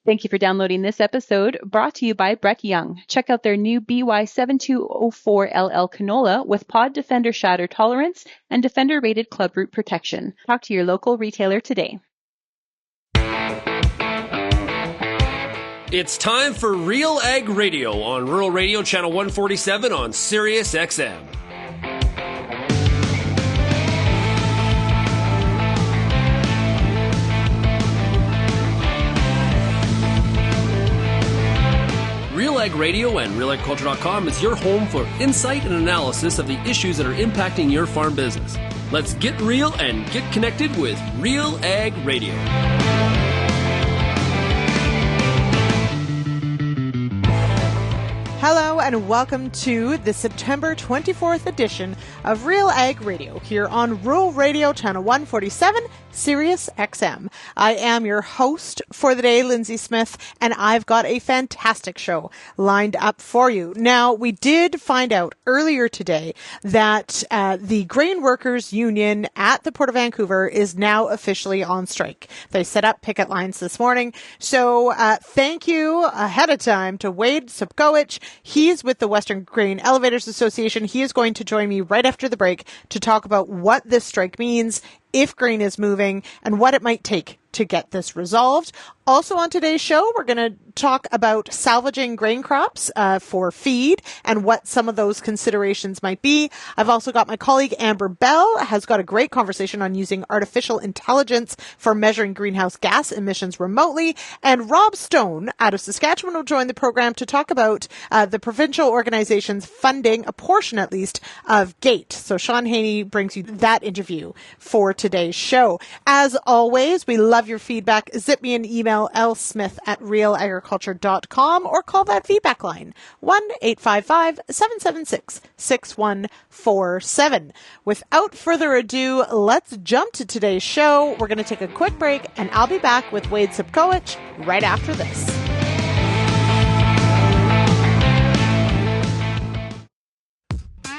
Thank you for downloading this episode, brought to you by Brett Young. Check out their new BY7204LL canola with Pod Defender shatter tolerance and Defender-rated club root protection. Talk to your local retailer today. It's time for RealAg Radio on Rural Radio Channel 147 on Sirius XM. RealAg Radio and RealAgriculture.com is your home for insight and analysis of the issues that are impacting your farm business. Let's get real and get connected with RealAg Radio. Hello and welcome to the September 24th edition of RealAg Radio here on Rural Radio Channel 147, Sirius XM. I am your host for the day, Lyndsey Smith, and I've got a fantastic show lined up for you. Now, we did find out earlier today that the Grain Workers Union at the Port of Vancouver is now officially on strike. They set up picket lines this morning. So thank you ahead of time to Wade Sobkowich. He's with the Western Grain Elevators Association. He is going to join me right after the break to talk about what this strike means, if grain is moving, and what it might take to get this resolved. Also on today's show, we're going to talk about salvaging grain crops for feed and what some of those considerations might be. I've also got my colleague Amber Bell has got a great conversation on using artificial intelligence for measuring greenhouse gas emissions remotely. And Rob Stone out of Saskatchewan will join the program to talk about the provincial organization's funding, a portion at least, of GATE. So Sean Haney brings you that interview for today's show. As always, we love your feedback. Zip me an email, lsmith@realagriculture.com, or call that feedback line, 1-855-776-6147. Without further ado, let's jump to today's show. We're going to take a quick break, and I'll be back with Wade Sobkowich right after this.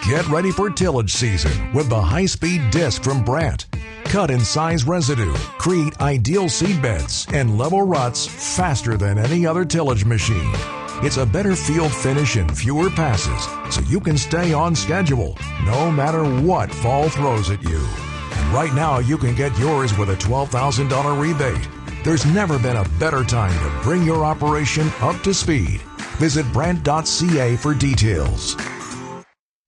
Get ready for tillage season with the high-speed disc from Brandt. Cut and size residue, create ideal seed beds, and level ruts faster than any other tillage machine. It's a better field finish and fewer passes, so you can stay on schedule, no matter what fall throws at you. And right now, you can get yours with a $12,000 rebate. There's never been a better time to bring your operation up to speed. Visit Brandt.ca for details.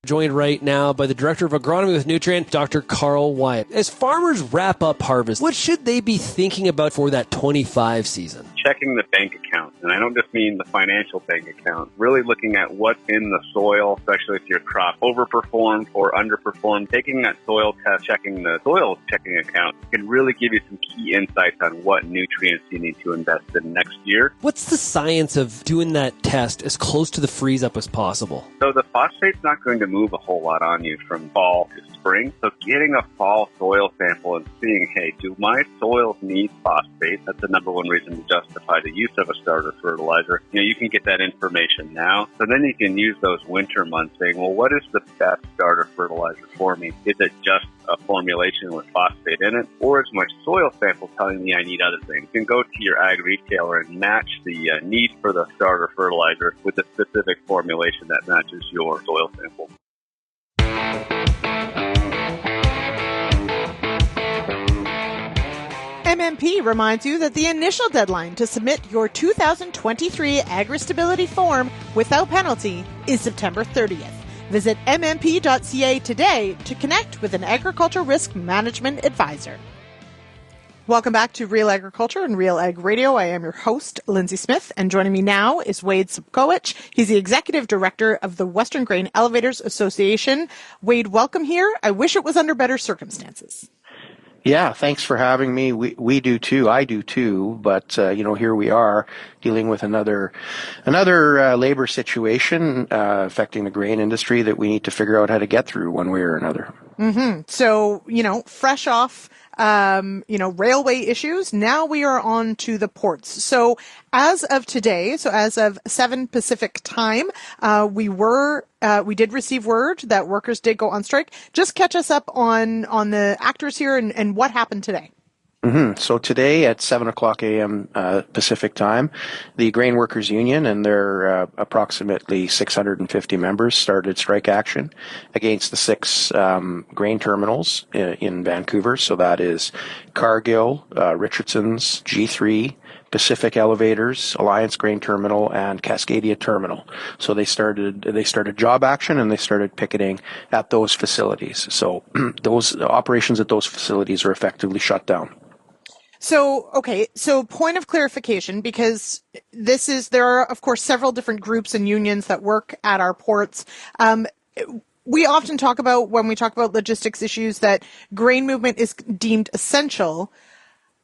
Joined right now by the Director of Agronomy with Nutrient, Dr. Carl Wyatt. As farmers wrap up harvest, what should they be thinking about for that 25 season? Checking the bank account, and I don't just mean the financial bank account, really looking at what's in the soil, especially if your crop overperformed or underperformed. Taking that soil test, checking the soil checking account can really give you some key insights on what nutrients you need to invest in next year. What's the science of doing that test as close to the freeze up as possible? So the phosphate's not going to move a whole lot on you from fall to spring. So getting a fall soil sample and seeing, hey, do my soils need phosphate? That's the number one reason to justify the use of a starter fertilizer. You can get that information now. So then you can use those winter months saying, well, what is the best starter fertilizer for me? Is it just a formulation with phosphate in it? Or is my soil sample telling me I need other things? You can go to your ag retailer and match the need for the starter fertilizer with the specific formulation that matches your soil sample. MMP reminds you that the initial deadline to submit your 2023 Agri-Stability Form without penalty is September 30th. Visit mmp.ca today to connect with an agriculture risk management advisor. Welcome back to Real Agriculture and RealAg Radio. I am your host, Lyndsey Smith, and joining me now is Wade Sobkowich. He's the Executive Director of the Western Grain Elevators Association. Wade, welcome here. I wish it was under better circumstances. Yeah, thanks for having me. We do too. I do too. But here we are dealing with another labor situation affecting the grain industry that we need to figure out how to get through one way or another. Mm-hmm. So fresh off railway issues, now we are on to the ports. So as of today, as of 7 Pacific time, we did receive word that workers did go on strike. Just catch us up on the actors here and what happened today. So today at 7 o'clock a.m. Pacific time, the Grain Workers Union and their approximately 650 members started strike action against the 6 grain terminals in Vancouver. So that is Cargill, Richardson's, G3, Pacific Elevators, Alliance Grain Terminal, and Cascadia Terminal. So they started job action and they started picketing at those facilities. So those operations at those facilities are effectively shut down. So, okay, so point of clarification, because there are, of course, several different groups and unions that work at our ports. We often talk about, when we talk about logistics issues, that grain movement is deemed essential.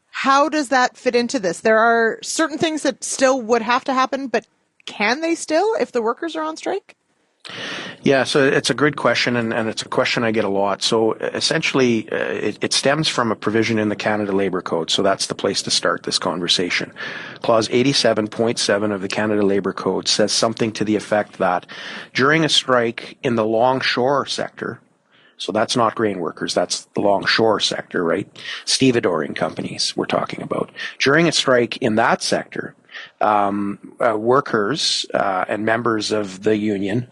How does that fit into this? There are certain things that still would have to happen, but can they still if the workers are on strike? Yeah, so it's a good question, and it's a question I get a lot. So essentially, it stems from a provision in the Canada Labour Code. So that's the place to start this conversation. Clause 87.7 of the Canada Labour Code says something to the effect that during a strike in the longshore sector, so that's not grain workers, that's the longshore sector, right? Stevedoring companies we're talking about. During a strike in that sector, workers and members of the union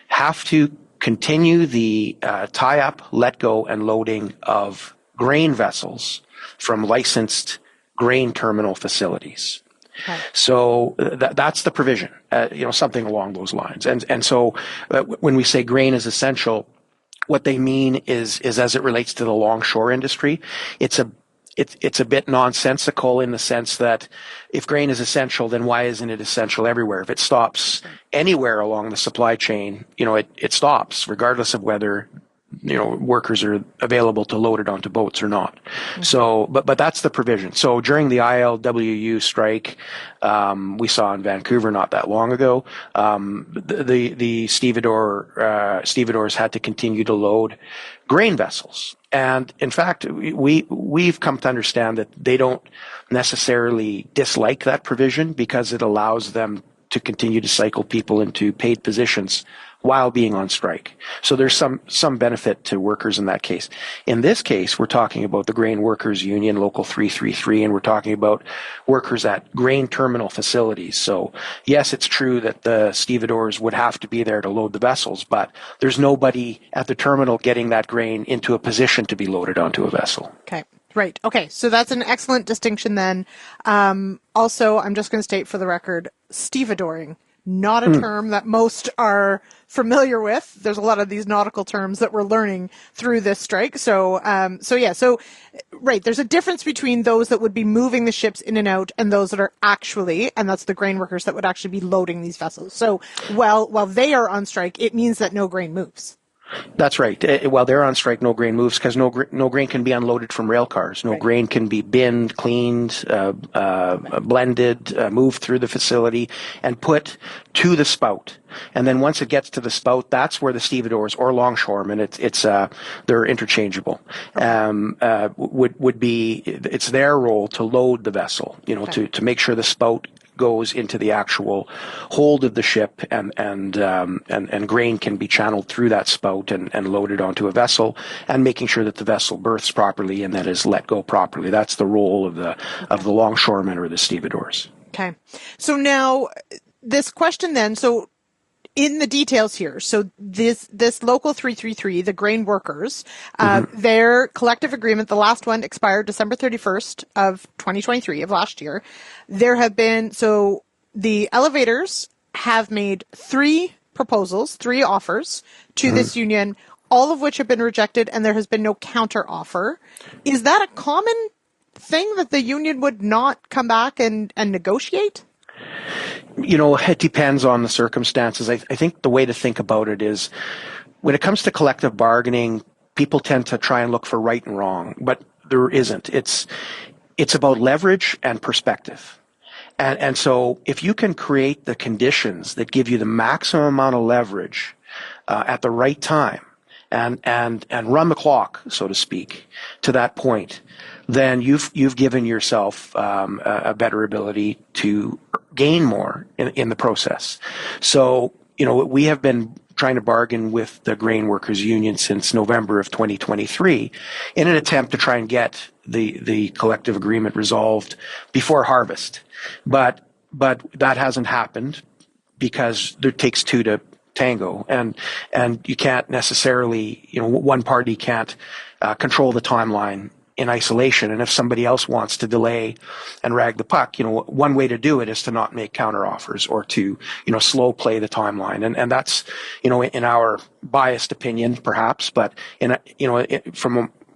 have to continue the tie-up, let-go, and loading of grain vessels from licensed grain terminal facilities. Okay. So that's the provision, something along those lines. And so when we say grain is essential, what they mean is as it relates to the longshore industry, it's a bit nonsensical in the sense that if grain is essential, then why isn't it essential everywhere? If it stops anywhere along the supply chain, it stops regardless of whether, workers are available to load it onto boats or not. Mm-hmm. So, but that's the provision. So during the ILWU strike, we saw in Vancouver not that long ago, the stevedores had to continue to load grain vessels. And in fact, we've come to understand that they don't necessarily dislike that provision because it allows them to continue to cycle people into paid positions while being on strike. So there's some benefit to workers in that case. In this case, we're talking about the Grain Workers Union, Local 333, and we're talking about workers at grain terminal facilities. So yes, it's true that the stevedores would have to be there to load the vessels, but there's nobody at the terminal getting that grain into a position to be loaded onto a vessel. Okay. Right. Okay. So that's an excellent distinction then. Also, I'm just going to state for the record, stevedoring, not a term that most are familiar with. There's a lot of these nautical terms that we're learning through this strike. So right. There's a difference between those that would be moving the ships in and out and those that are actually, and that's the grain workers that would actually be loading these vessels. So while they are on strike, it means that no grain moves. That's right. While they're on strike, no grain moves because no grain can be unloaded from rail cars. No grain can be binned, cleaned, blended, moved through the facility, and put to the spout. And then once it gets to the spout, that's where the stevedores or longshoremen, they're interchangeable. Would be it's their role to load the vessel, to make sure the spout goes into the actual hold of the ship and grain can be channeled through that spout and loaded onto a vessel, and making sure that the vessel berths properly and that is let go properly. That's the role of the longshoremen or the stevedores. Okay. So now this question then, so in the details here, so this Local 333, the grain workers, their collective agreement, the last one expired December 31st of 2023 of last year. There have been, so the elevators have made 3 offers to this union, all of which have been rejected, and there has been no counter offer. Is that a common thing that the union would not come back and negotiate? It depends on the circumstances. I think the way to think about it is when it comes to collective bargaining, people tend to try and look for right and wrong, but there isn't. It's about leverage and perspective. And so if you can create the conditions that give you the maximum amount of leverage at the right time and run the clock, so to speak, to that point, then you've given yourself a better ability to gain more in the process. So, we have been trying to bargain with the Grain Workers Union since November of 2023 in an attempt to try and get the collective agreement resolved before harvest. But that hasn't happened because it takes two to tango, and you can't necessarily, one party can't control the timeline in isolation. And if somebody else wants to delay and rag the puck, one way to do it is to not make counteroffers or to, slow play the timeline. And that's, in our biased opinion, perhaps, but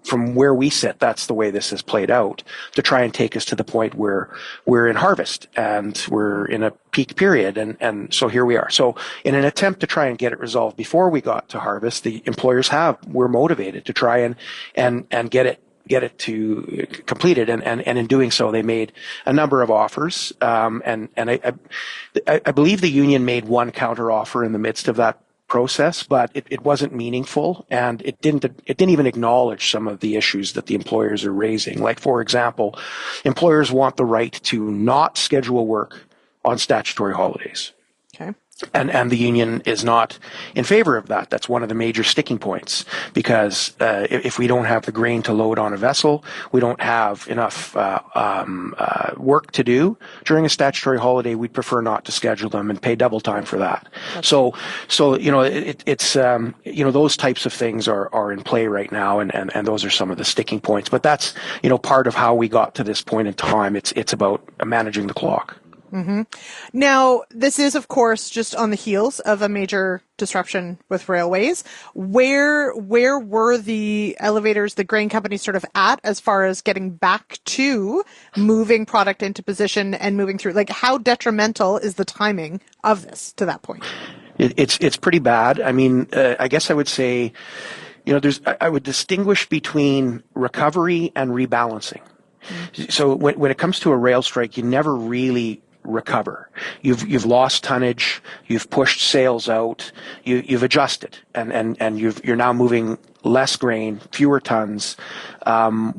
from where we sit, that's the way this has played out, to try and take us to the point where we're in harvest and we're in a peak period. And so here we are. So in an attempt to try and get it resolved before we got to harvest, the employers were motivated to try and get it to completed, and in doing so, they made a number of offers. And I believe the union made one counter offer in the midst of that process, but it wasn't meaningful, and it didn't even acknowledge some of the issues that the employers are raising. Like, for example, employers want the right to not schedule work on statutory holidays. Okay. And the union is not in favor of that. That's one of the major sticking points, because if we don't have the grain to load on a vessel, we don't have enough work to do during a statutory holiday, we'd prefer not to schedule them and pay double time for that. Okay. So it's those types of things are in play right now, and those are some of the sticking points. But that's part of how we got to this point in time. It's about managing the clock. Mm-hmm. Now, this is, of course, just on the heels of a major disruption with railways. Where were the elevators, the grain companies, sort of at as far as getting back to moving product into position and moving through? Like, how detrimental is the timing of this to that point? It's pretty bad. I mean, I guess I would say, I would distinguish between recovery and rebalancing. Mm-hmm. So when it comes to a rail strike, you never really recover. You've lost tonnage, you've pushed sales out, you've adjusted, and you're now moving less grain, fewer tons,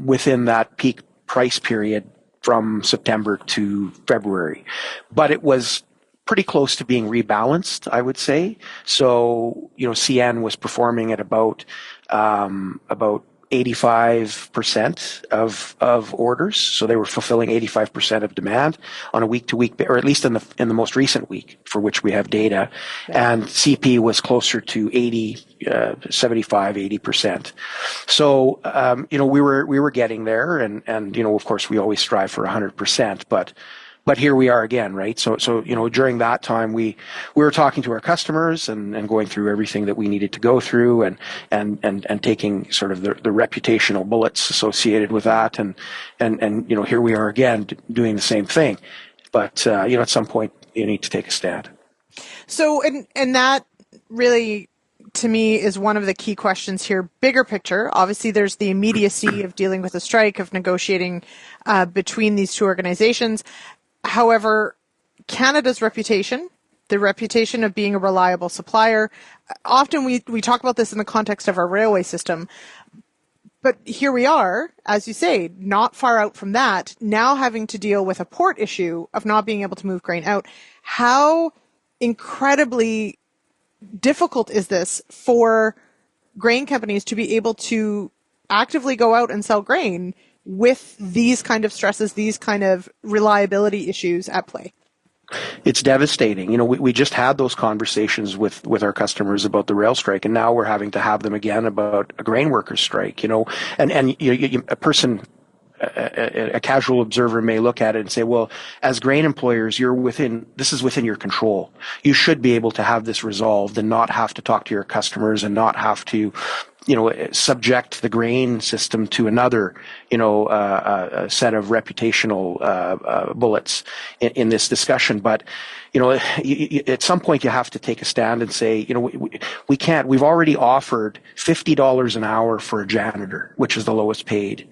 within that peak price period from September to February. But it was pretty close to being rebalanced, I would say. So, CN was performing at about 85% of orders, so they were fulfilling 85% of demand on a week-to-week, or at least in the most recent week for which we have data. Yeah. And CP was closer to 80%. So we were getting there, and of course we always strive for 100%, but here we are again, right? So during that time, we were talking to our customers and going through everything that we needed to go through, and taking sort of the reputational bullets associated with that, and here we are again doing the same thing. But at some point you need to take a stand. So and that really, to me, is one of the key questions here. Bigger picture, obviously there's the immediacy of dealing with a strike, of negotiating between these two organizations. However, Canada's reputation, the reputation of being a reliable supplier, often we talk about this in the context of our railway system, but here we are, as you say, not far out from that, now having to deal with a port issue of not being able to move grain out. How incredibly difficult is this for grain companies to be able to actively go out and sell grain with these kind of stresses, these kind of reliability issues at play? It's devastating. We just had those conversations with our customers about the rail strike, and now we're having to have them again about a grain workers strike, a person, a casual observer may look at it and say, well, as grain employers, this is within your control. You should be able to have this resolved and not have to talk to your customers and not have to subject the grain system to another, a set of reputational bullets in this discussion. But, at some point you have to take a stand and say, we can't. We've already offered $50 an hour for a janitor, which is the lowest paid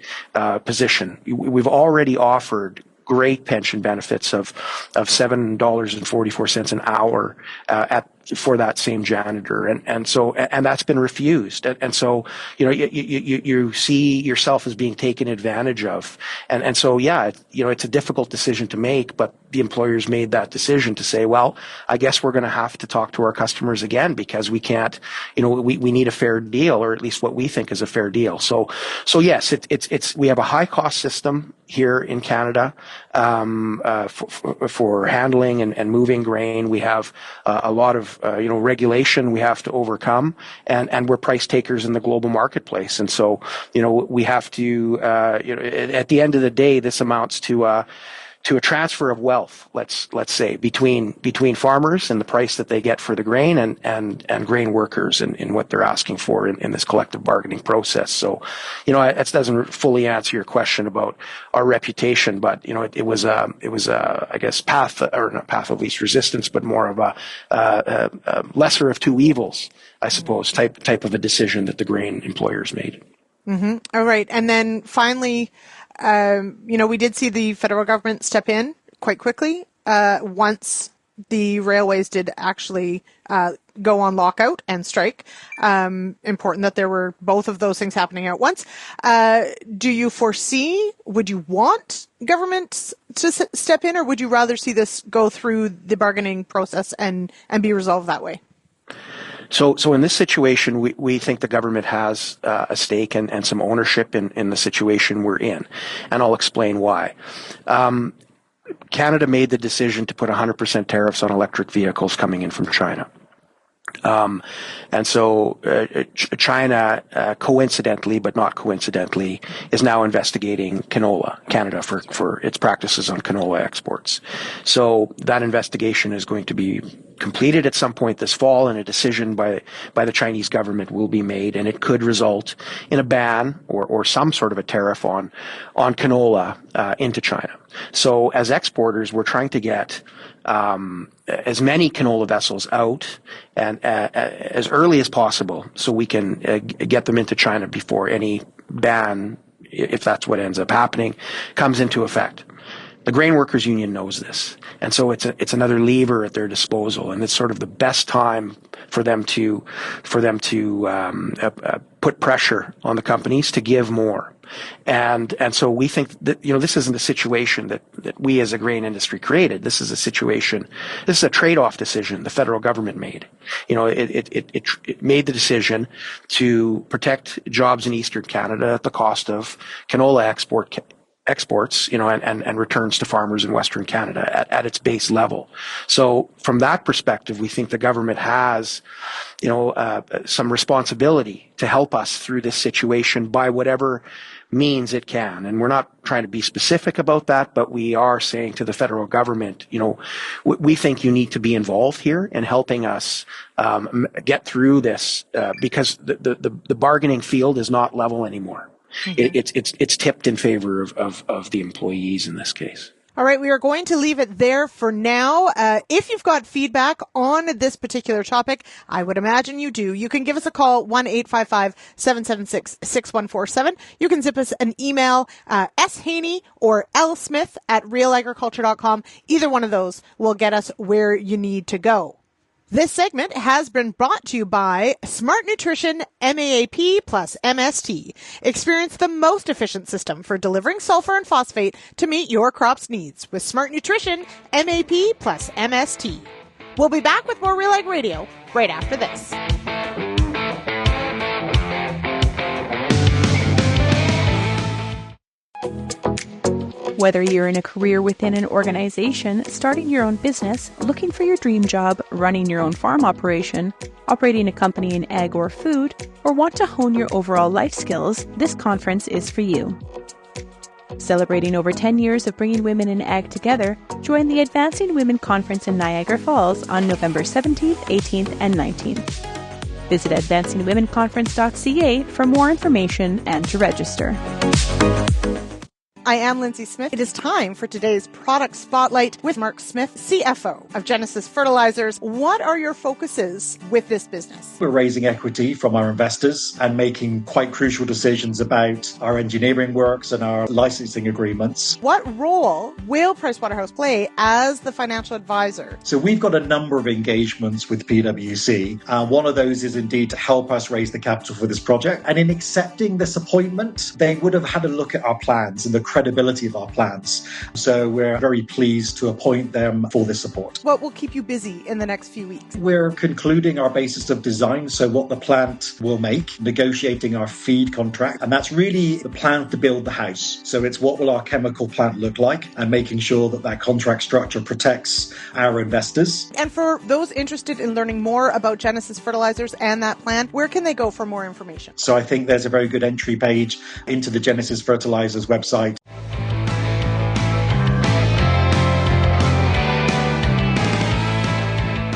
position. We've already offered great pension benefits of $7.44 an hour at for that same janitor, and that's been refused, and so you see yourself as being taken advantage of, and so it's a difficult decision to make, but the employers made that decision to say, well, I guess we're going to have to talk to our customers again because we can't, we need a fair deal, or at least what we think is a fair deal. So yes, we have a high cost system here in Canada for handling and moving grain. We have a lot of regulation we have to overcome, and we're price takers in the global marketplace. And so we have to at the end of the day, this amounts to a transfer of wealth, let's say, between farmers and the price that they get for the grain and grain workers in what they're asking for in this collective bargaining process. So, that doesn't fully answer your question about our reputation, but it was I guess path of least resistance, but more of a lesser of two evils, I suppose, type of a decision that the grain employers made. Mm-hmm. All right, and then finally, we did see the federal government step in quite quickly once the railways did actually go on lockout and strike. Important that there were both of those things happening at once. Do you foresee, would you want government to step in, or would you rather see this go through the bargaining process and be resolved that way? So in this situation, we think the government has a stake and some ownership in the situation we're in, and I'll explain why. Canada made the decision to put 100% tariffs on electric vehicles coming in from China. And so China, coincidentally, but not coincidentally, is now investigating Canada for its practices on canola exports. So that investigation is going to be completed at some point this fall, and a decision by the Chinese government will be made, and it could result in a ban or some sort of a tariff on canola into China. So as exporters, we're trying to get as many canola vessels out and as early as possible, so we can get them into China before any ban, if that's what ends up happening, comes into effect. The Grain Workers Union knows this, and so it's another lever at their disposal, and it's sort of the best time for them to put pressure on the companies to give more. And so we think that, this isn't a situation that we as a grain industry created. This is a trade-off decision the federal government made. It made the decision to protect jobs in Eastern Canada at the cost of canola exports, and returns to farmers in Western Canada at its base level. So from that perspective, we think the government has, some responsibility to help us through this situation by whatever means it can. And we're not trying to be specific about that, but we are saying to the federal government, we think you need to be involved here in helping us get through this, because the bargaining field is not level anymore. Mm-hmm. It's tipped in favor of the employees in this case. All right, we are going to leave it there for now. If you've got feedback on this particular topic, I would imagine you do. You can give us a call, 1-855-776-6147. You can zip us an email, shaney or lsmith@realagriculture.com. Either one of those will get us where you need to go. This segment has been brought to you by Smart Nutrition MAP plus MST. Experience the most efficient system for delivering sulfur and phosphate to meet your crop's needs with Smart Nutrition MAP plus MST. We'll be back with more RealAg Radio right after this. Whether you're in a career within an organization, starting your own business, looking for your dream job, running your own farm operation, operating a company in ag or food, or want to hone your overall life skills, this conference is for you. Celebrating over 10 years of bringing women in ag together, join the Advancing Women Conference in Niagara Falls on November 17th, 18th, and 19th. Visit advancingwomenconference.ca for more information and to register. I am Lyndsey Smith. It is time for today's Product Spotlight with Mark Smith, CFO of Genesis Fertilizers. What are your focuses with this business? We're raising equity from our investors and making quite crucial decisions about our engineering works and our licensing agreements. What role will Pricewaterhouse play as the financial advisor? So we've got a number of engagements with PwC. One of those is indeed to help us raise the capital for this project. And in accepting this appointment, they would have had a look at our plans and the credibility of our plans. So we're very pleased to appoint them for this support. What will keep you busy in the next few weeks? We're concluding our basis of design, so what the plant will make, negotiating our feed contract, and that's really the plan to build the house. So it's what will our chemical plant look like and making sure that that contract structure protects our investors. And for those interested in learning more about Genesis Fertilizers and that plant, where can they go for more information? So I think there's a very good entry page into the Genesis Fertilizers website.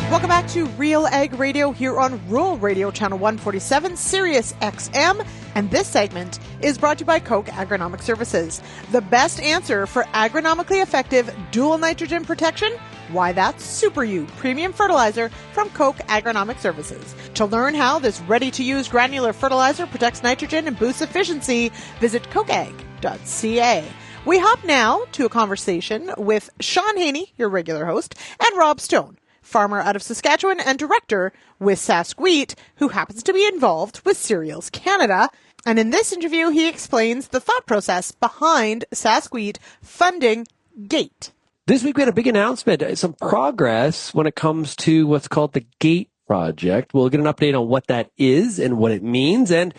Welcome back to RealAg Radio here on Rural Radio Channel 147, Sirius XM. And this segment is brought to you by Koch Agronomic Services. The best answer for agronomically effective dual nitrogen protection? Why, that's Super U premium fertilizer from Koch Agronomic Services. To learn how this ready-to-use granular fertilizer protects nitrogen and boosts efficiency, visit kochag.ca. We hop now to a conversation with Sean Haney, your regular host, and Rob Stone, farmer out of Saskatchewan and director with Sask Wheat, who happens to be involved with Cereals Canada. And in this interview, he explains the thought process behind Sask Wheat funding GATE. This week we had a big announcement, some progress when it comes to what's called the GATE project. We'll get an update on what that is and what it means, and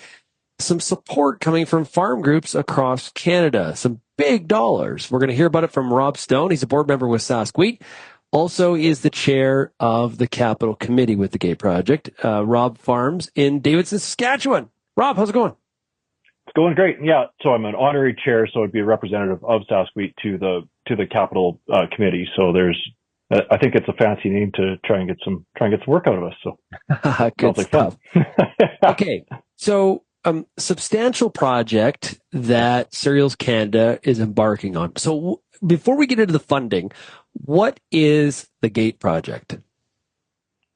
some support coming from farm groups across Canada. Some big dollars. We're going to hear about it from Rob Stone. He's a board member with Sask Wheat. Also is the chair of the Capital Committee with the GATE project. Rob farms in Davidson, Saskatchewan. Rob, how's it going? It's going great. Yeah. So I'm an honorary chair, so I'd be a representative of Sask Wheat to the Capital Committee. So I think it's a fancy name to try and get some work out of us. So good stuff. Okay. So substantial project that Cereals Canada is embarking on. So before we get into the funding, what is the GATE project?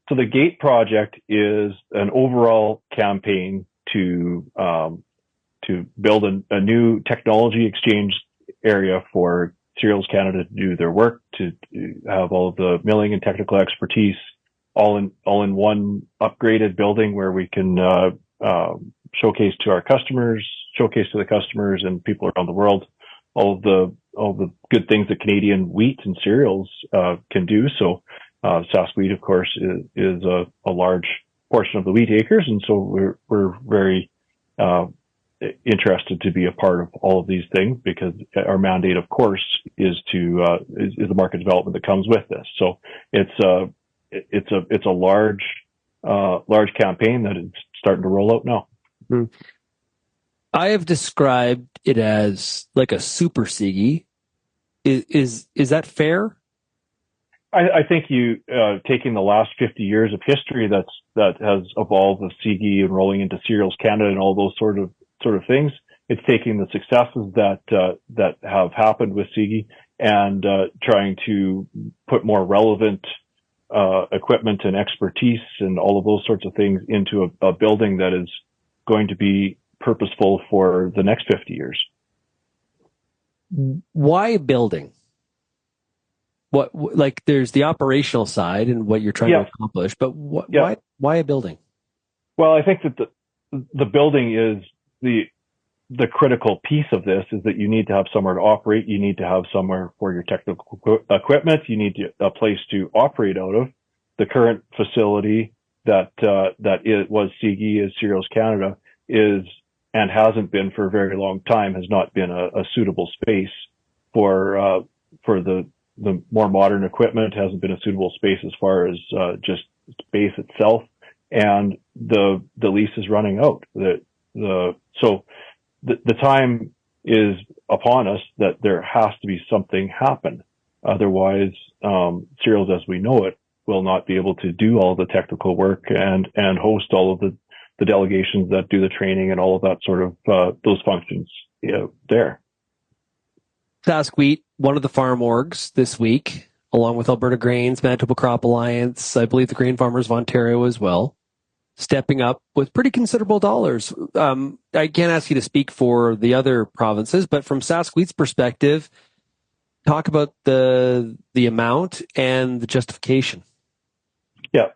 So the GATE project is an overall campaign to build a new technology exchange area for Cereals Canada to do their work, to have all of the milling and technical expertise all in one upgraded building where we can showcase to the customers and people around the world all the good things that Canadian wheat and cereals can do. So Sask Wheat, of course, is a large portion of the wheat acres, and so we're very interested to be a part of all of these things, because our mandate, of course, is the market development that comes with this. So it's a large campaign that is starting to roll out now. Mm-hmm. I have described it as like a super SIGI. Is that fair? I think you taking the last 50 years of history that has evolved with SIGI and rolling into Cereals Canada and all those sort of things. It's taking the successes that have happened with SIGI and trying to put more relevant equipment and expertise and all of those sorts of things into a building that is going to be purposeful for the next 50 years. Why building? There's the operational side and what you're trying to accomplish, but why a building? Well, I think that the building is the critical piece of this, is that you need to have somewhere to operate. You need to have somewhere for your technical equipment. You need a place to operate out of. The current facility that it was SIGI, is Cereals Canada, is, and hasn't been for a very long time, has not been a suitable space for the more modern equipment. Hasn't been a suitable space as far as just space itself, and the lease is running out. So the time is upon us that there has to be something happen. Otherwise, Cereals as we know it will not be able to do all the technical work and host all of the delegations that do the training and all of that sort of those functions there. Sask Wheat, one of the farm orgs this week, along with Alberta Grains, Manitoba Crop Alliance, I believe the Grain Farmers of Ontario as well, stepping up with pretty considerable dollars. I can't ask you to speak for the other provinces, but from Sask Wheat's perspective, talk about the amount and the justification. Yeah.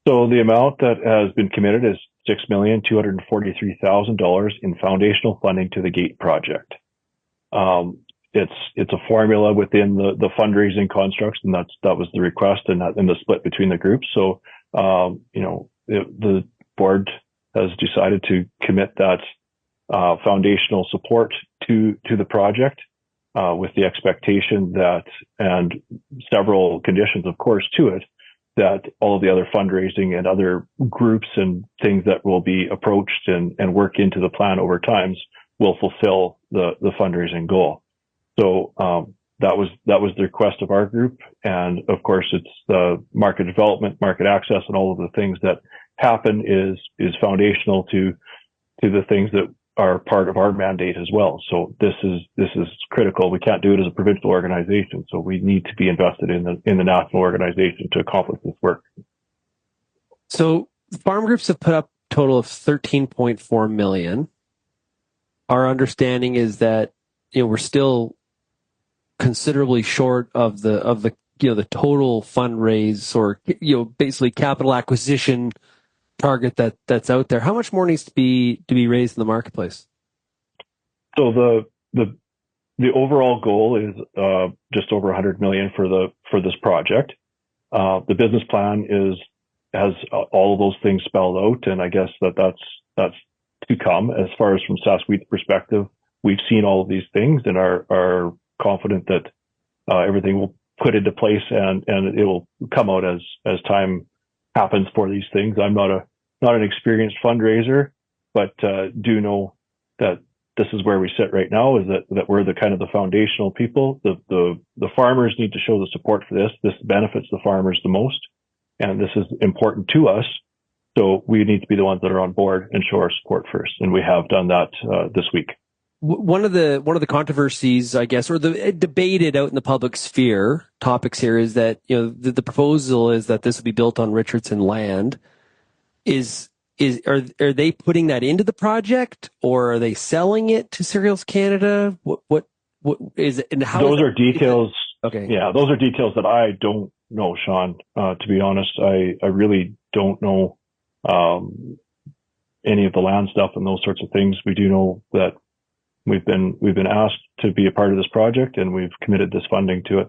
So the amount that has been committed is $6,243,000 in foundational funding to the GATE project. It's a formula within the fundraising constructs, and that was the request and the split between the groups. So the board has decided to commit that foundational support to the project with the expectation that, and several conditions, of course, to it, that all of the other fundraising and other groups and things that will be approached and work into the plan over time will fulfill the fundraising goal. So that was the request of our group, and of course it's the market development, market access, and all of the things that happen is foundational to the things that are part of our mandate as well. So this is critical. We can't do it as a provincial organization, so we need to be invested in the national organization to accomplish this work. So farm groups have put up a total of $13.4 million. Our understanding is that we're still considerably short of the total fundraise or basically capital acquisition target that's out there. How much more needs to be raised in the marketplace? So the overall goal is just over $100 million for this project. The business plan has all of those things spelled out, and I guess that's to come. As far as from Sask Wheat's perspective, we've seen all of these things and are confident that everything will put into place and it will come out as time happens for these things. I'm not an experienced fundraiser, but do know that this is where we sit right now, is that we're the kind of the foundational people. The farmers need to show the support for this. This benefits the farmers the most, and this is important to us. So we need to be the ones that are on board and show our support first, and we have done that this week. One of the controversies, I guess, or the debated out in the public sphere topics here is that the proposal is that this will be built on Richardson land. Are they putting that into the project, or are they selling it to Cereals Canada? What is it, and how? Those are details. Okay. Yeah, those are details that I don't know, Sean. To be honest, I really don't know any of the land stuff and those sorts of things. We do know that we've been asked to be a part of this project, and we've committed this funding to it.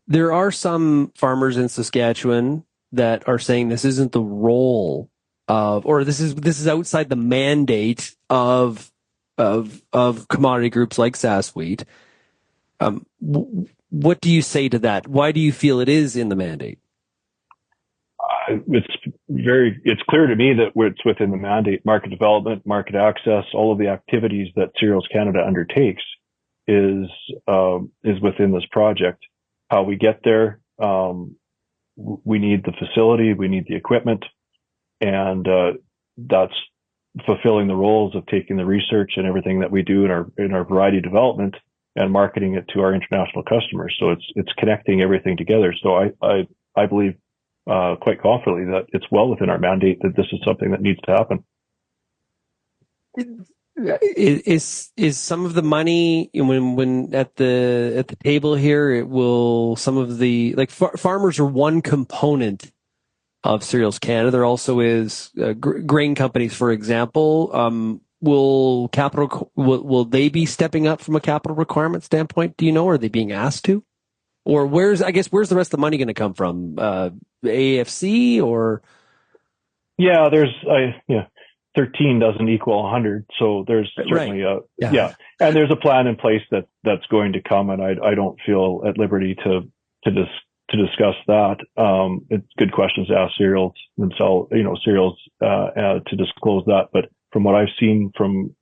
There are some farmers in Saskatchewan that are saying this isn't the role of, or this is outside the mandate of commodity groups like Sask Wheat. What do you say to that? Why do you feel it is in the mandate? It's clear to me that it's within the mandate. Market development, market access, all of the activities that Cereals Canada undertakes is within this project. How we get there, we need the facility, we need the equipment, and that's fulfilling the roles of taking the research and everything that we do in our variety development and marketing it to our international customers. So it's connecting everything together. So I believe quite confidently that it's well within our mandate that this is something that needs to happen. Is some of the money when at the table here? It will some of the farmers are one component of Cereals Canada. There also is grain companies, for example. Will they be stepping up from a capital requirement standpoint? Do you know? Are they being asked to? Or where's the rest of the money going to come from? AFC or? Yeah, 13 doesn't equal 100, so there's certainly yeah, and there's a plan in place that's going to come, and I don't feel at liberty to discuss that. It's good questions to ask Cereals themselves, Cereals to disclose that. But from what I've seen from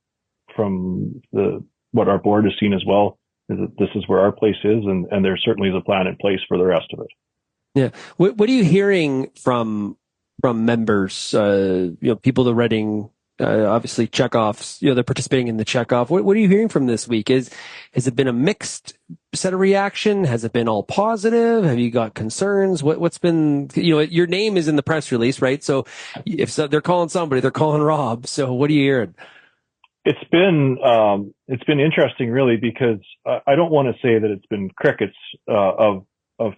what our board has seen as well, is that this is where our place is, and there certainly is a plan in place for the rest of it. Yeah. What are you hearing from members, people that are writing obviously checkoffs, they're participating in the checkoff. What are you hearing from this week? Has it been a mixed set of reaction? Has it been all positive? Have you got concerns? What's been, your name is in the press release, right? So if they're calling somebody, they're calling Rob. So what are you hearing? It's been interesting, really, because I don't want to say that it's been crickets of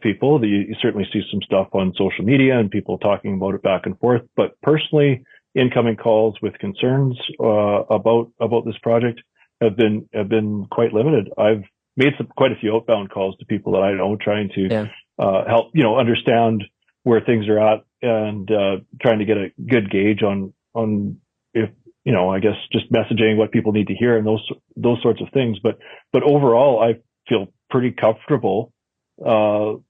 people. You certainly see some stuff on social media and people talking about it back and forth. But personally, incoming calls with concerns about this project have been quite limited. I've made quite a few outbound calls to people that I know, trying to help understand where things are at, and trying to get a good gauge on if I guess just messaging what people need to hear and those sorts of things. But overall, I feel pretty comfortable with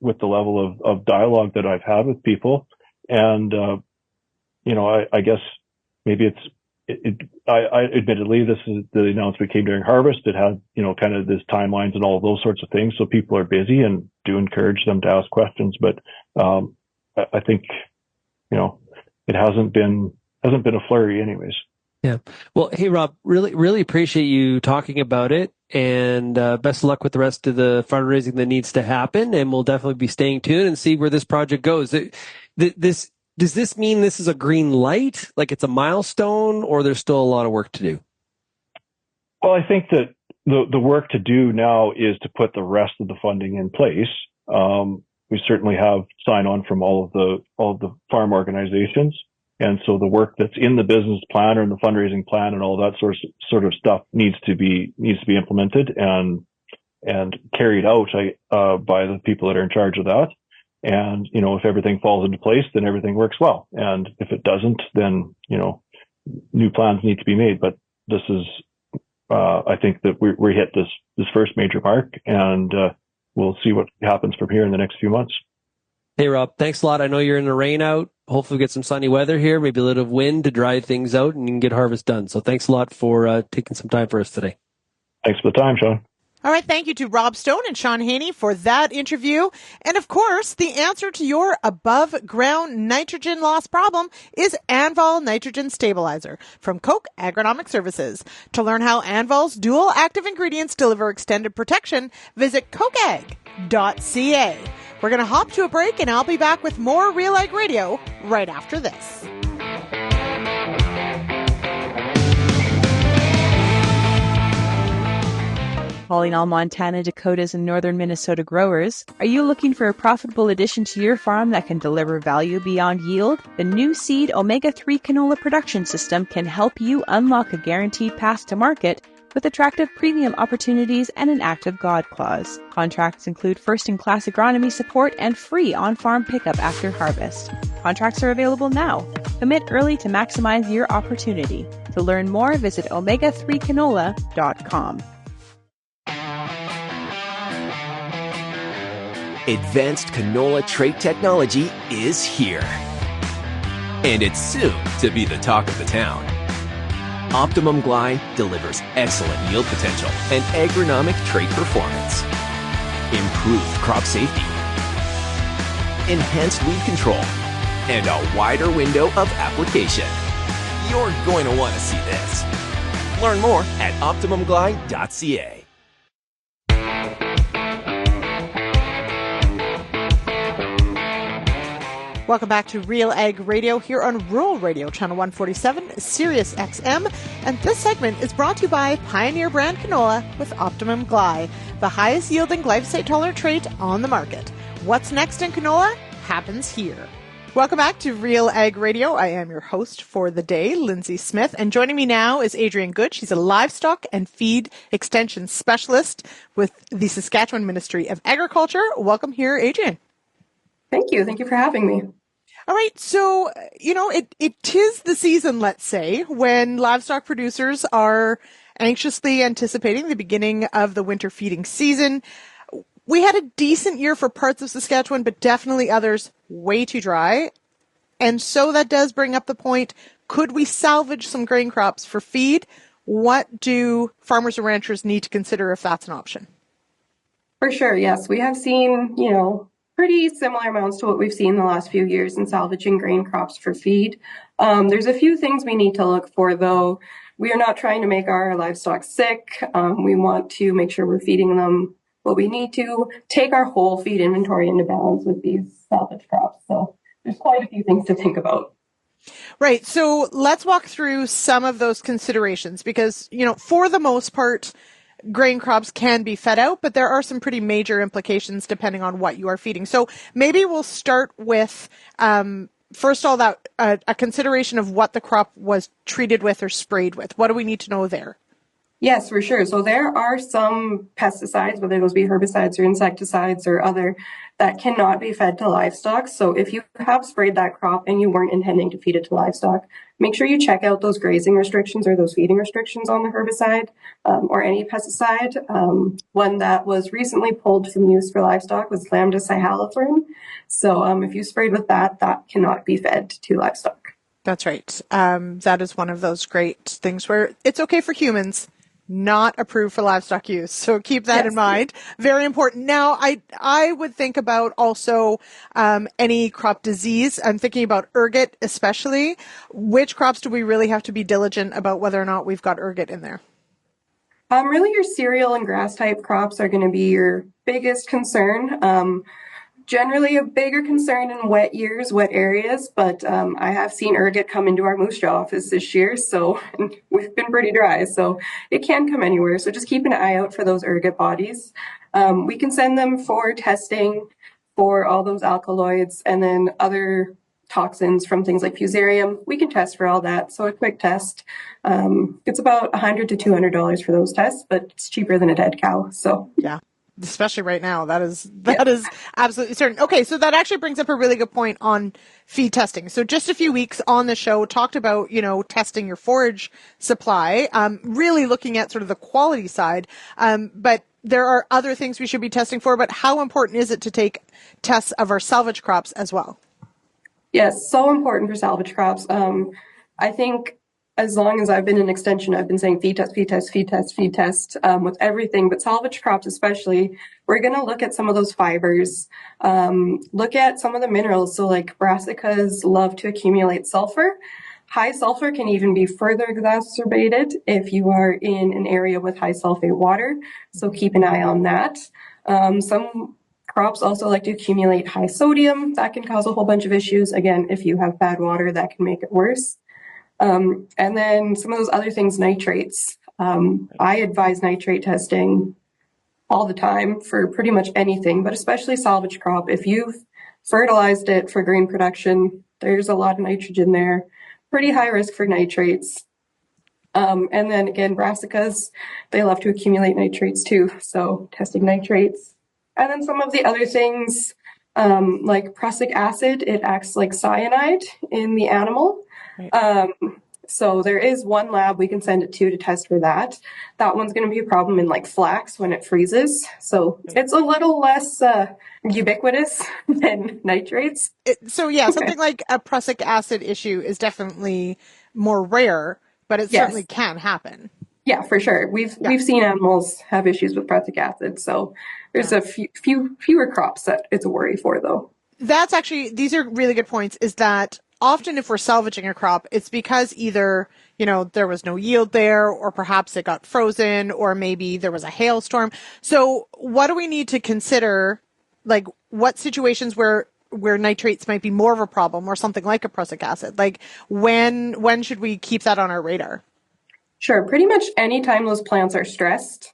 the level of dialogue that I've had with people. And, I guess maybe I admittedly, this is the announcement came during harvest. It had, kind of this timelines and all of those sorts of things. So people are busy, and do encourage them to ask questions. But, I think, it hasn't been a flurry anyways. Yeah. Well, hey, Rob, really, really appreciate you talking about it, and best of luck with the rest of the fundraising that needs to happen. And we'll definitely be staying tuned and see where this project goes. Does this mean this is a green light, like it's a milestone, or there's still a lot of work to do? Well, I think that the work to do now is to put the rest of the funding in place. We certainly have sign on from all of the farm organizations. And so the work that's in the business plan or in the fundraising plan and all that sort of stuff needs to be implemented and carried out by the people that are in charge of that. And, if everything falls into place, then everything works well. And if it doesn't, then, new plans need to be made. But this is, I think that we hit this first major mark, and we'll see what happens from here in the next few months. Hey, Rob, thanks a lot. I know you're in the rain out. Hopefully we get some sunny weather here, maybe a little wind to dry things out, and you can get harvest done. So thanks a lot for taking some time for us today. Thanks for the time, Sean. All right. Thank you to Rob Stone and Sean Haney for that interview. And of course, the answer to your above ground nitrogen loss problem is Anvol Nitrogen Stabilizer from Koch Agronomic Services. To learn how Anvol's dual active ingredients deliver extended protection, visit kochag.ca. We're going to hop to a break, and I'll be back with more RealAg Radio right after this. Calling all Montana, Dakotas, and northern Minnesota growers. Are you looking for a profitable addition to your farm that can deliver value beyond yield? The new Seed Omega-3 Canola Production System can help you unlock a guaranteed path to market with attractive premium opportunities and an active God clause. Contracts include first-in-class agronomy support and free on-farm pickup after harvest. Contracts are available now. Commit early to maximize your opportunity. To learn more, visit omega3canola.com. Advanced canola trait technology is here. And it's soon to be the talk of the town. Optimum Glide delivers excellent yield potential and agronomic trait performance. Improved crop safety. Enhanced weed control. And a wider window of application. You're going to want to see this. Learn more at OptimumGlide.ca. Welcome back to Real Ag Radio here on Rural Radio, Channel 147, Sirius XM. And this segment is brought to you by Pioneer Brand Canola with Optimum Glide, the highest yielding glyphosate-tolerant trait on the market. What's next in canola happens here. Welcome back to Real Ag Radio. I am your host for the day, Lyndsey Smith. And joining me now is Adriane Good. She's a livestock and feed extension specialist with the Saskatchewan Ministry of Agriculture. Welcome here, Adriane. Thank you. Thank you for having me. All right. So, it is the season, let's say, when livestock producers are anxiously anticipating the beginning of the winter feeding season. We had a decent year for parts of Saskatchewan, but definitely others way too dry. And so that does bring up the point, could we salvage some grain crops for feed? What do farmers and ranchers need to consider if that's an option? For sure, yes. We have seen, pretty similar amounts to what we've seen the last few years in salvaging grain crops for feed. There's a few things we need to look for, though. We are not trying to make our livestock sick. We want to make sure we're feeding them what we need to, take our whole feed inventory into balance with these salvage crops. So there's quite a few things to think about. Right. So let's walk through some of those considerations because, for the most part, grain crops can be fed out, but there are some pretty major implications depending on what you are feeding. So maybe we'll start with, first of all, that a consideration of what the crop was treated with or sprayed with. What do we need to know there? Yes, for sure. So there are some pesticides, whether those be herbicides or insecticides or other, that cannot be fed to livestock. So if you have sprayed that crop and you weren't intending to feed it to livestock, make sure you check out those grazing restrictions or those feeding restrictions on the herbicide or any pesticide. One that was recently pulled from use for livestock was lambda cyhalothrin. So if you sprayed with that, that cannot be fed to livestock. That's right. That is one of those great things where it's okay for humans, not approved for livestock use. So keep that in mind. Very important. Now, I would think about also any crop disease. I'm thinking about ergot especially. Which crops do we really have to be diligent about whether or not we've got ergot in there? Really, your cereal and grass type crops are going to be your biggest concern. Generally a bigger concern in wet years, wet areas, but I have seen ergot come into our moose jaw office this year, so we've been pretty dry, so it can come anywhere. So just keep an eye out for those ergot bodies. We can send them for testing for all those alkaloids and then other toxins from things like fusarium. We can test for all that, so a quick test. It's about $100 to $200 for those tests, but it's cheaper than a dead cow. So yeah. Especially right now, that is absolutely certain. Okay, so that actually brings up a really good point on feed testing. So just a few weeks on the show talked about, testing your forage supply, really looking at sort of the quality side. But there are other things we should be testing for, but how important is it to take tests of our salvage crops as well? Yes, so important for salvage crops. I think as long as I've been in extension, I've been saying feed test, feed test, feed test, feed test with everything, but salvage crops especially, we're going to look at some of those fibers, look at some of the minerals. So like brassicas love to accumulate sulfur. High sulfur can even be further exacerbated if you are in an area with high sulfate water. So keep an eye on that. Some crops also like to accumulate high sodium. That can cause a whole bunch of issues. Again, if you have bad water, that can make it worse. And then some of those other things, nitrates. I advise nitrate testing all the time for pretty much anything, but especially salvage crop. If you've fertilized it for grain production, there's a lot of nitrogen there. Pretty high risk for nitrates. And then again, brassicas, they love to accumulate nitrates too. So testing nitrates. And then some of the other things, like prussic acid, it acts like cyanide in the animal. Right. So there is one lab we can send it to test for that. That one's going to be a problem in like flax when it freezes. So it's a little less ubiquitous than nitrates. Something like a prussic acid issue is definitely more rare, but it certainly can happen. Yeah, for sure. We've seen animals have issues with prussic acid. So there's a fewer crops that it's a worry for, though. That's actually, these are really good points, is that often if we're salvaging a crop, it's because either, there was no yield there, or perhaps it got frozen, or maybe there was a hailstorm. So what do we need to consider, like what situations where nitrates might be more of a problem, or something like a prussic acid? Like when should we keep that on our radar? Sure. Pretty much anytime those plants are stressed,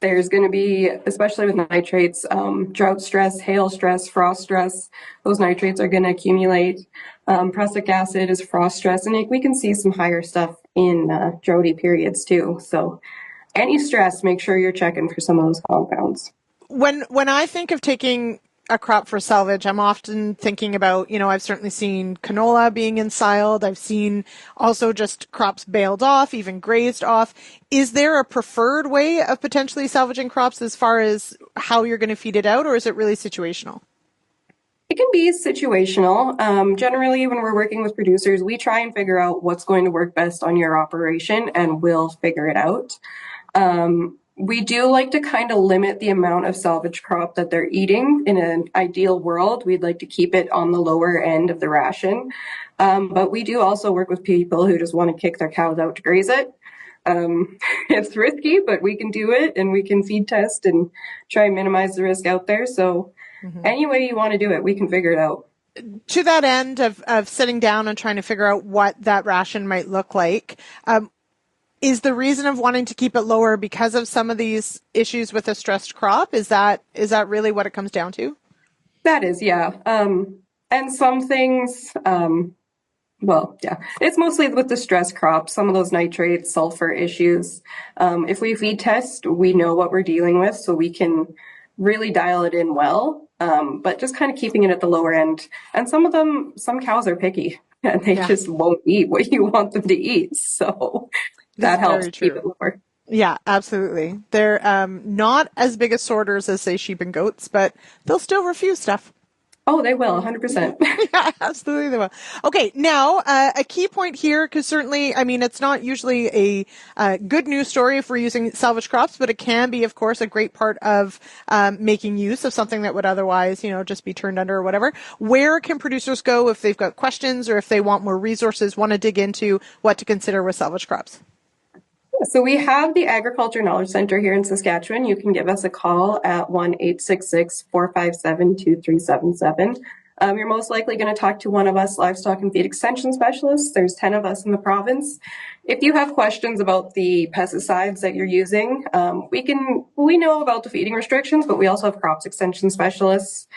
there's going to be, especially with nitrates, drought stress, hail stress, frost stress. Those nitrates are going to accumulate. Prussic acid is frost stress, and we can see some higher stuff in droughty periods too. So any stress, make sure you're checking for some of those compounds. When I think of taking a crop for salvage, I'm often thinking about, I've certainly seen canola being ensiled. I've seen also just crops baled off, even grazed off. Is there a preferred way of potentially salvaging crops as far as how you're going to feed it out, or is it really situational? It can be situational. Generally, when we're working with producers, we try and figure out what's going to work best on your operation, and we'll figure it out. We do like to kind of limit the amount of salvage crop that they're eating. In an ideal world, we'd like to keep it on the lower end of the ration. But we do also work with people who just want to kick their cows out to graze it. It's risky, but we can do it, and we can feed test and try and minimize the risk out there. So any way you want to do it, we can figure it out. To that end of sitting down and trying to figure out what that ration might look like, is the reason of wanting to keep it lower because of some of these issues with a stressed crop? Is that really what it comes down to? That is, yeah. And some things, it's mostly with the stress crop, some of those nitrate, sulfur issues. If we feed test, we know what we're dealing with, so we can really dial it in well, but just kind of keeping it at the lower end. And some cows are picky, and they just won't eat what you want them to eat. So that helps keep it lower. Yeah, absolutely. They're not as big as sorters as, say, sheep and goats, but they'll still refuse stuff. Oh, they will, 100%. Yeah, absolutely they will. Okay, now, a key point here, because certainly, I mean, it's not usually a good news story if we're using salvage crops, but it can be, of course, a great part of making use of something that would otherwise, just be turned under or whatever. Where can producers go if they've got questions or if they want more resources, want to dig into what to consider with salvage crops? So we have the Agriculture Knowledge Center here in Saskatchewan. You can give us a call at 1-866-457-2377. You're most likely going to talk to one of us livestock and feed extension specialists. There's 10 of us in the province. If you have questions about the pesticides that you're using, we know about the feeding restrictions, but we also have crops extension specialists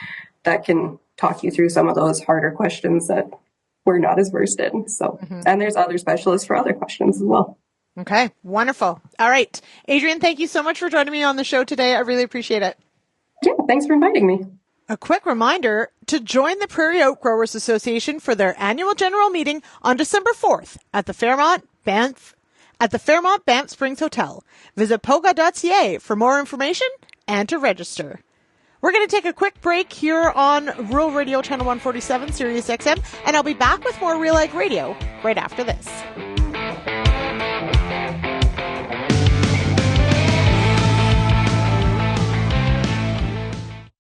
that can talk you through some of those harder questions that we're not as versed in. So, and there's other specialists for other questions as well. Okay, wonderful. All right. Adriane, thank you so much for joining me on the show today. I really appreciate it. Yeah, thanks for inviting me. A quick reminder to join the Prairie Outgrowers Association for their annual general meeting on December 4th at the Fairmont Banff Springs Hotel. Visit poga.ca for more information and to register. We're going to take a quick break here on Rural Radio Channel 147, Sirius XM, and I'll be back with more RealAg Radio right after this.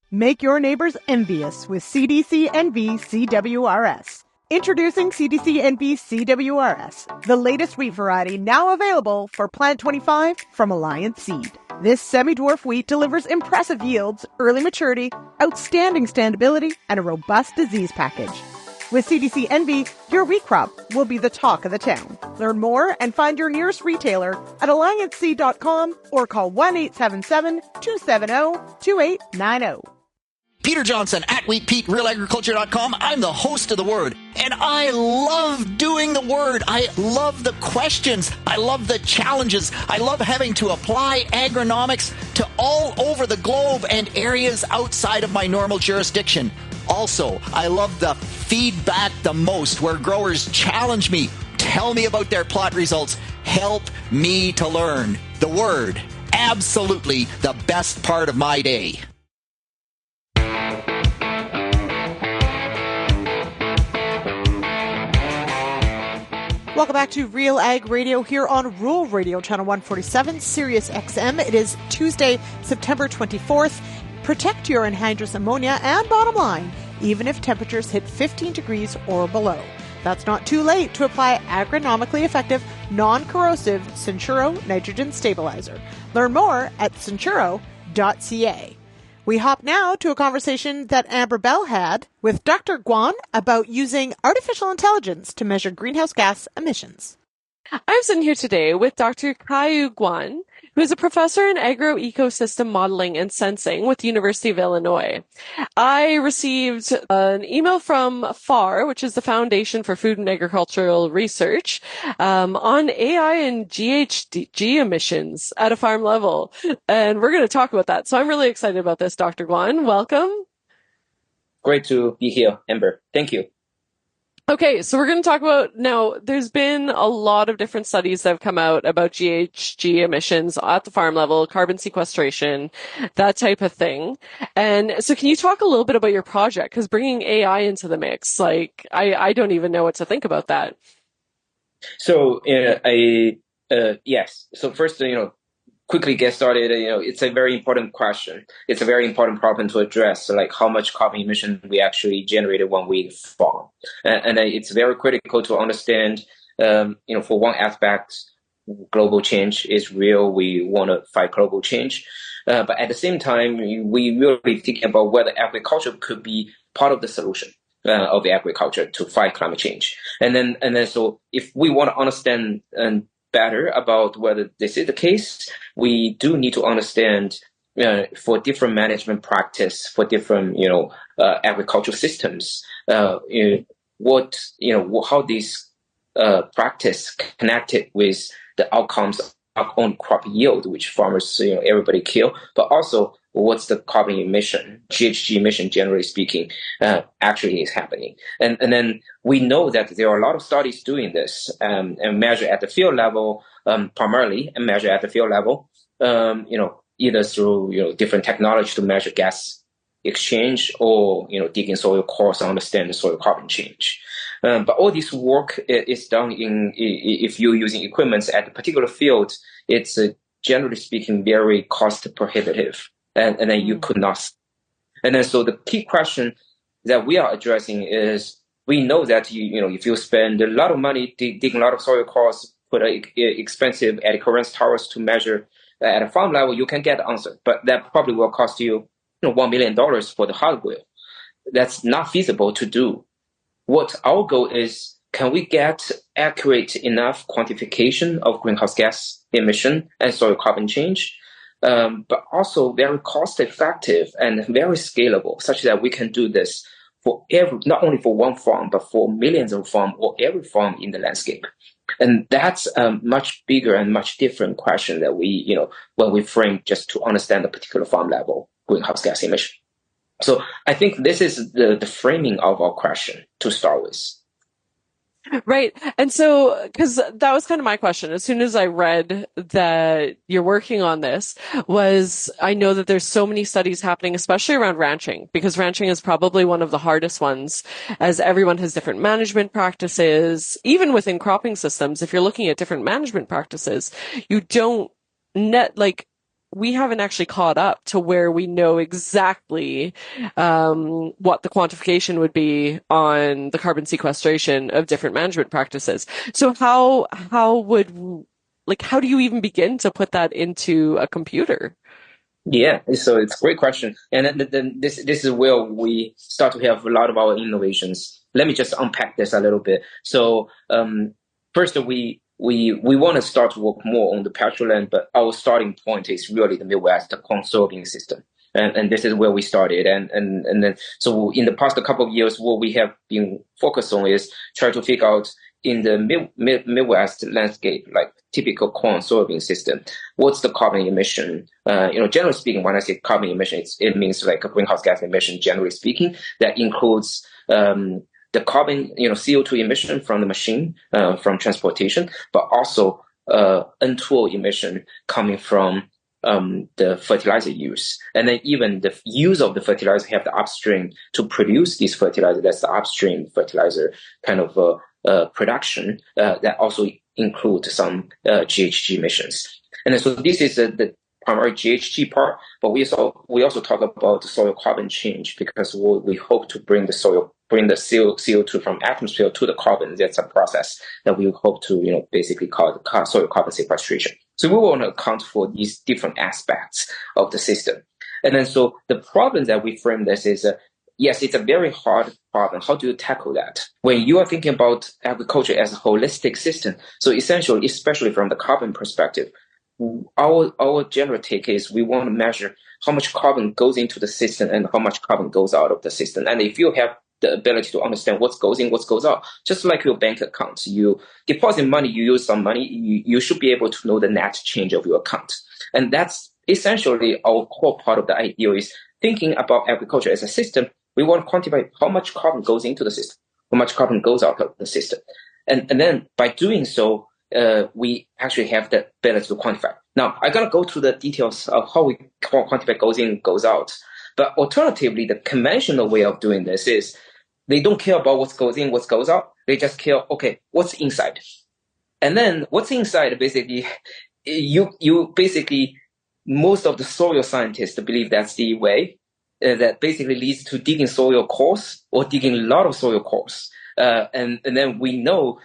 Make your neighbors envious with CDC NV CWRS. Introducing CDC NV CWRS, the latest wheat variety now available for Plant 25 from Alliance Seed. This semi-dwarf wheat delivers impressive yields, early maturity, outstanding standability, and a robust disease package. With CDC NV, your wheat crop will be the talk of the town. Learn more and find your nearest retailer at allianceseed.com or call 1-877-270-2890. Peter Johnson at WheatPete, RealAgriculture.com. I'm the host of The Word, and I love doing The Word. I love the questions. I love the challenges. I love having to apply agronomics to all over the globe and areas outside of my normal jurisdiction. Also, I love the feedback the most, where growers challenge me, tell me about their plot results, help me to learn. The Word, absolutely the best part of my day. Welcome back to RealAg Radio here on Rural Radio Channel 147, Sirius XM. It is Tuesday, September 24th. Protect your anhydrous ammonia and bottom line, even if temperatures hit 15 degrees or below. That's not too late to apply agronomically effective, non-corrosive Centuro nitrogen stabilizer. Learn more at centuro.ca. We hop now to a conversation that Amber Bell had with Dr. Guan about using artificial intelligence to measure greenhouse gas emissions. I'm sitting here today with Dr. Kaiyu Guan, who is a professor in agroecosystem modeling and sensing with the University of Illinois. I received an email from FAR, which is the Foundation for Food and Agricultural Research, on AI and GHG emissions at a farm level. And we're going to talk about that. So I'm really excited about this, Dr. Guan. Welcome. Great to be here, Amber. Thank you. Okay, so we're going to talk about, now, there's been a lot of different studies that have come out about GHG emissions at the farm level, carbon sequestration, that type of thing. And so can you talk a little bit about your project? Because bringing AI into the mix, like, I don't even know what to think about that. So, yes. So first, quickly get started, it's a very important question. It's a very important problem to address, like how much carbon emission we actually generated when we farm. And it's very critical to understand, for one aspect, global change is real. We want to fight global change. But at the same time, we really think about whether agriculture could be part of the solution of the agriculture to fight climate change. And then so if we want to understand better about whether this is the case, we do need to understand for different management practice, for different agricultural systems, how these practice connected with the outcomes of on crop yield, which farmers, everybody kill, but also what's the carbon emission, GHG emission, generally speaking, actually is happening. And then we know that there are a lot of studies doing this and measure at the field level, primarily, and measure at the field level, either through, different technology to measure gas exchange or, digging soil cores to understand the soil carbon change. But all this work is done if you're using equipment at a particular field, it's generally speaking very cost prohibitive, and then you could not. And then so the key question that we are addressing is we know that if you spend a lot of money digging a lot of soil cores, put expensive eddy currents towers to measure at a farm level, you can get the answer, but that probably will cost you $1 million for the hardware. That's not feasible to do. What our goal is, can we get accurate enough quantification of greenhouse gas emission and soil carbon change, but also very cost effective and very scalable, such that we can do this for not only for one farm, but for millions of farms or every farm in the landscape. And that's a much bigger and much different question that we, when we frame just to understand the particular farm level greenhouse gas emission. So I think this is the framing of our question to start with. Right. And so, because that was kind of my question. As soon as I read that you're working on this, I know that there's so many studies happening, especially around ranching, because ranching is probably one of the hardest ones, as everyone has different management practices. Even within cropping systems, if you're looking at different management practices, you don't we haven't actually caught up to where we know exactly what the quantification would be on the carbon sequestration of different management practices. So how do you even begin to put that into a computer? Yeah, so it's a great question. And then this is where we start to have a lot of our innovations. Let me just unpack this a little bit. So first, we want to start to work more on the pasture land, but our starting point is really the Midwest corn soybean system. And this is where we started. And then, so in the past couple of years, what we have been focused on is try to figure out in the Midwest landscape, like typical corn soybean system, what's the carbon emission? Generally speaking, when I say carbon emission, it means like a greenhouse gas emission, generally speaking, that includes, the carbon, CO2 emission from the machine, from transportation, but also N2O emission coming from the fertilizer use. And then even the use of the fertilizer have the upstream to produce this fertilizer. That's the upstream fertilizer kind of production that also include some GHG emissions. And then, so this is the primary GHG part, but we also talk about the soil carbon change, because we hope to bring the CO2 from atmosphere to the carbon. That's a process that we hope to, basically call the soil carbon sequestration. So we want to account for these different aspects of the system. And then, so the problem that we frame this is, yes, it's a very hard problem. How do you tackle that? When you are thinking about agriculture as a holistic system, so essentially, especially from the carbon perspective, our general take is we want to measure how much carbon goes into the system and how much carbon goes out of the system. And if you have the ability to understand what goes in, what goes out, just like your bank account, you deposit money, you use some money, you should be able to know the net change of your account. And that's essentially our core part of the idea is thinking about agriculture as a system. We want to quantify how much carbon goes into the system, how much carbon goes out of the system. And then by doing so, we actually have the ability to quantify. Now, I'm going to go through the details of how we quantify goes in, goes out. But alternatively, the conventional way of doing this is they don't care about what goes in, what goes out. They just care, okay, what's inside? And then what's inside basically you basically, most of the soil scientists believe that's the way that basically leads to digging soil cores or digging a lot of soil cores. And then we know,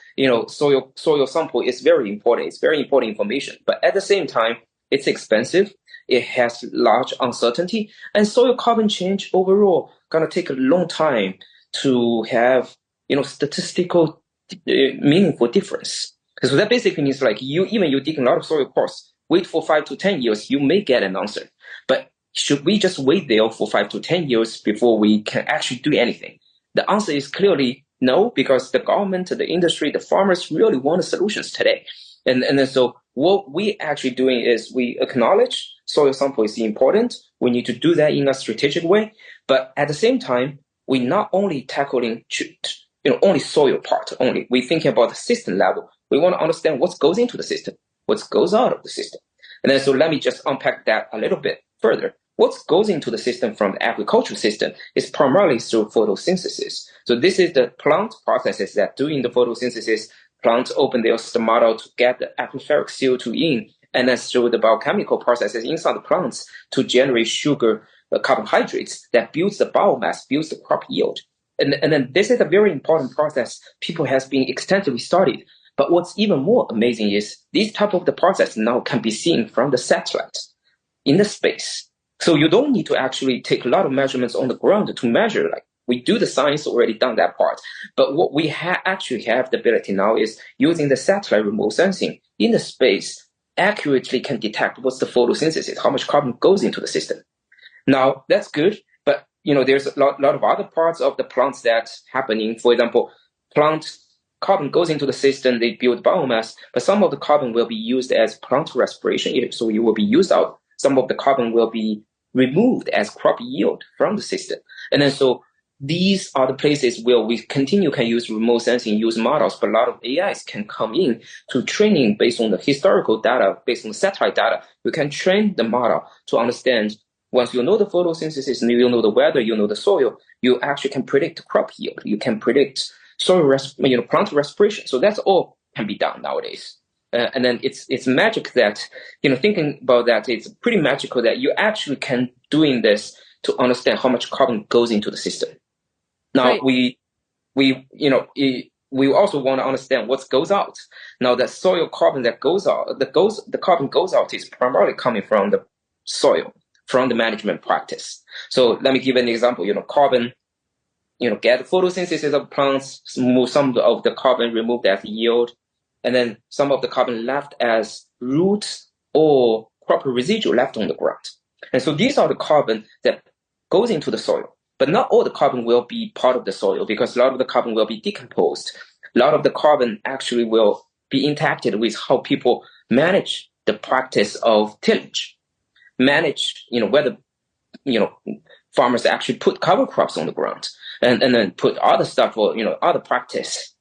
soil sample is very important. It's very important information. But at the same time, it's expensive. It has large uncertainty. And soil carbon change overall going to take a long time to have, statistical meaningful difference. So that basically means like you dig a lot of soil cores, wait for 5 to 10 years, you may get an answer. But should we just wait there for 5 to 10 years before we can actually do anything? The answer is clearly no, because the government, the industry, the farmers really want the solutions today. And then so what we actually doing is we acknowledge soil sample is important. We need to do that in a strategic way. But at the same time, we're not only tackling only soil part only. We're thinking about the system level. We want to understand what goes into the system, what goes out of the system. And then so let me just unpack that a little bit further. What goes into the system from the agricultural system is primarily through photosynthesis. So this is the plant processes that doing the photosynthesis. Plants open their stomata to get the atmospheric CO2 in, and then through the biochemical processes inside the plants to generate sugar, carbohydrates that builds the biomass, builds the crop yield. And then this is a very important process people has been extensively studied. But what's even more amazing is this type of the process now can be seen from the satellite in the space. So you don't need to actually take a lot of measurements on the ground to measure. Like we do the science already done that part. But what we actually have the ability now is using the satellite remote sensing in the space accurately can detect what's the photosynthesis, how much carbon goes into the system. Now that's good, but there's a lot of other parts of the plants that's happening. For example, plant carbon goes into the system, they build biomass, but some of the carbon will be used as plant respiration, so it will be used out. Some of the carbon will be removed as crop yield from the system. And then so these are the places where we can use remote sensing, use models, but a lot of AIs can come in to training based on the historical data, based on the satellite data. We can train the model to understand once you know the photosynthesis, you know the weather, you know the soil, you actually can predict crop yield. You can predict soil plant respiration. So that's all can be done nowadays. And then it's magic that, thinking about that, it's pretty magical that you actually can doing this to understand how much carbon goes into the system. Now, right. we also want to understand what goes out. Now, the soil carbon that goes out, the carbon goes out is primarily coming from the soil, from the management practice. So let me give an example. Carbon, get the photosynthesis of plants, move some of the carbon, remove that yield, and then some of the carbon left as roots or crop residual left on the ground. And so these are the carbon that goes into the soil. But not all the carbon will be part of the soil because a lot of the carbon will be decomposed. A lot of the carbon actually will be interacted with how people manage the practice of tillage. Manage, whether, farmers actually put cover crops on the ground and then put other stuff or, other practice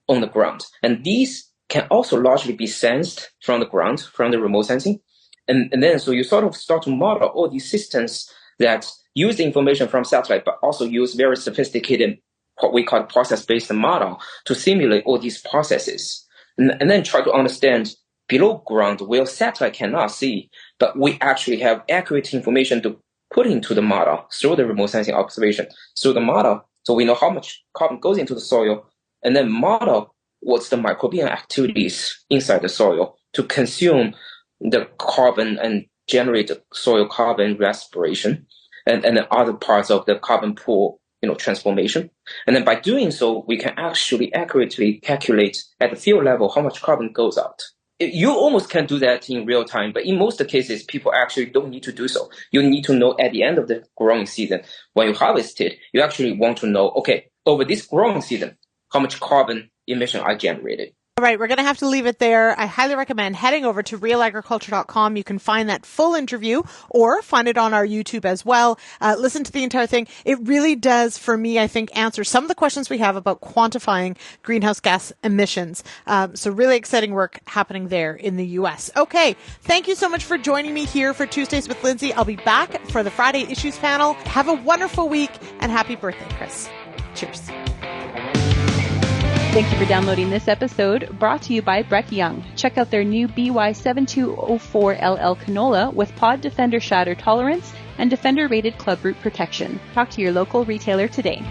on the ground. And these can also largely be sensed from the ground, from the remote sensing. And then so you sort of start to model all these systems that use the information from satellite, but also use very sophisticated, what we call process-based model to simulate all these processes. And then try to understand below ground where satellite cannot see, but we actually have accurate information to put into the model through the remote sensing observation, through the model. So we know how much carbon goes into the soil, and then model what's the microbial activities inside the soil to consume the carbon and generate the soil carbon respiration and then other parts of the carbon pool, transformation. And then by doing so, we can actually accurately calculate at the field level how much carbon goes out. You almost can do that in real time, but in most cases, people actually don't need to do so. You need to know at the end of the growing season, when you harvest it, you actually want to know, okay, over this growing season, how much carbon emission I generated. All right, we're going to have to leave it there. I highly recommend heading over to RealAgriculture.com. You can find that full interview or find it on our YouTube as well. Listen to the entire thing. It really does, for me, I think, answer some of the questions we have about quantifying greenhouse gas emissions. So really exciting work happening there in the U.S. Okay, thank you so much for joining me here for Tuesdays with Lyndsey. I'll be back for the Friday Issues panel. Have a wonderful week and happy birthday, Chris. Cheers. Thank you for downloading this episode, brought to you by Brett Young. Check out their new BY7204LL canola with Pod Defender shatter tolerance and Defender rated club root protection. Talk to your local retailer today.